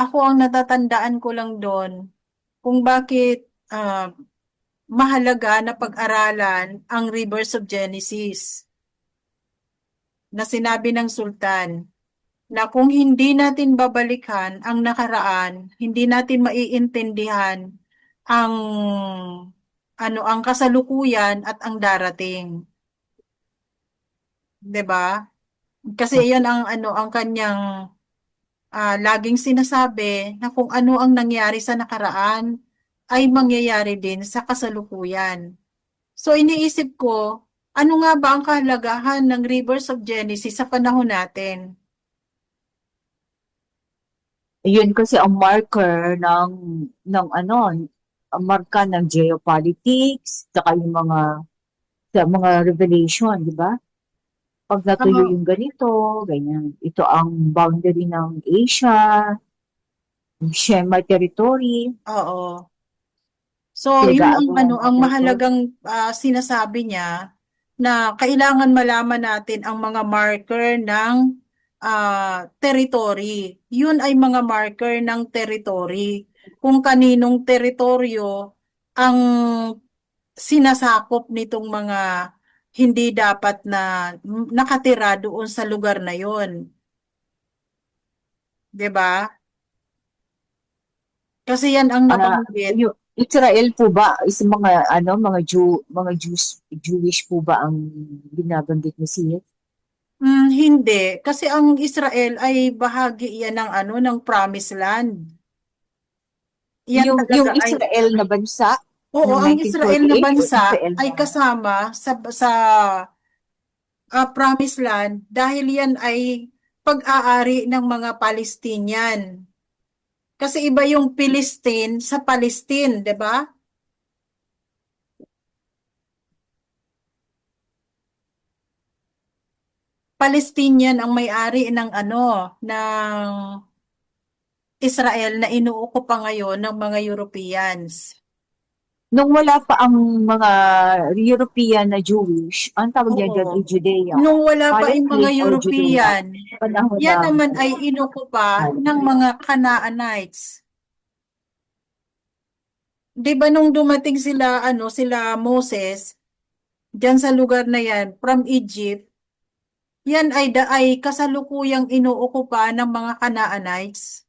Ako ang natatandaan ko lang doon kung bakit mahalaga na pag-aralan ang Rivers of Genesis na sinabi ng Sultan na kung hindi natin babalikan ang nakaraan, hindi natin maiintindihan ang ang kasalukuyan at ang darating, 'di ba? Kasi iyan ang ang kanyang laging sinasabi na kung ano ang nangyari sa nakaraan ay mangyayari din sa kasalukuyan. So iniisip ko, ano nga ba ang kahalagahan ng Rivers of Genesis sa panahon natin? Yun kasi ang marker ng ano, ang marka ng geopolitics, saka yung mga revelation, di ba? Pag natuloy Oo. yung ganito, ganyan. Ito ang boundary ng Asia, yung Shema territory, Oo. So, yun ang pinag-aagawan ang natin ito. mahalagang sinasabi niya na kailangan malaman natin ang mga marker ng territory. Yun ay mga marker ng territory. Kung kaninong teritoryo ang sinasakop nitong mga hindi dapat na nakatira doon sa lugar na yon, 'di ba? Kasi yan ang nabanggit. Yung Israel po ba is mga Jewish po ba ang binabanggit ni Siyas? Hindi, kasi ang Israel ay bahagi yan ng ng Promised Land. Yan Yung talaga ay Israel na bansa oo, ng ang Israel na 1948 o bansa Israel ay na kasama sa Promised Land dahil yan ay pag-aari ng mga Palestinian. Kasi iba yung Philistine sa Palestine, 'di ba? Palestinian ang may-ari ng ng Israel na inuuko pa ngayon ng mga Europeans. nung wala pa ang mga European na Jewish, ang tawag niya dyan ay Oo. Judea. Nung wala pa yung mga Palestine or Judea. European, Panahon yan ng naman ay inukupa ng mga Canaanites. 'Di ba nung dumating sila, sila Moses, diyan sa lugar na yan, from Egypt, yan ay kasalukuyang inuukupa ng mga Canaanites.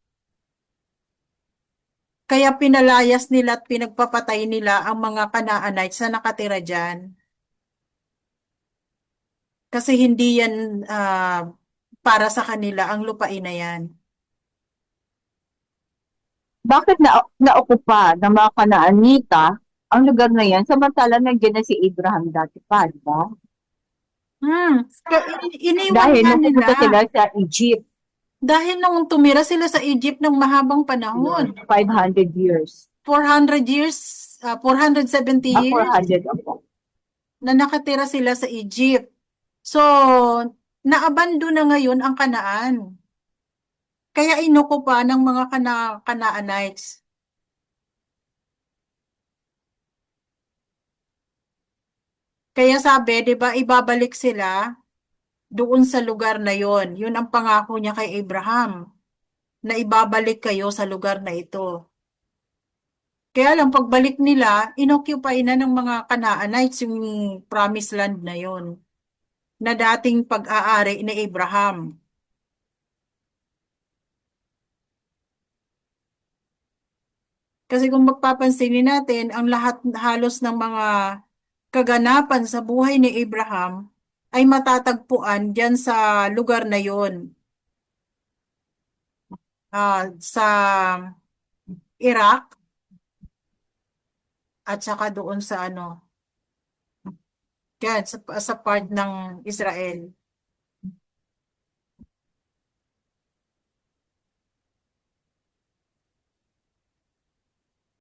Kaya pinalayas nila at pinagpapatay nila ang mga Canaanites na nakatira diyan. Kasi hindi yan para sa kanila ang lupain na yan. bakit naokupa ng mga Kanaanita ang lugar na yan, samantala nandiyan na si Abraham dati pa, di ba? Iniwan Dahil nga nung nila. pumunta sila sa Egypt, Dahil nung tumira sila sa Egypt ng mahabang panahon, yun, 500 years. 400 years, 470 years 400 ako. na nakatira sila sa Egypt. So, naabando na ngayon ang Kanaan. Kaya inuko pa ng mga Canaanites. Kaya sabi, 'di ba, ibabalik sila doon sa lugar na yon. Yun ang pangako niya kay Abraham, na ibabalik kayo sa lugar na ito. Kaya lang pagbalik nila, inoccupy na ng mga Canaanites yung promised land na yon, na dating pag-aari ni Abraham. Kasi kung magpapansinin natin, ang lahat halos ng mga kaganapan sa buhay ni Abraham ay matatagpuan diyan sa lugar na yon. Sa Iraq at saka doon sa diyan, sa part ng Israel.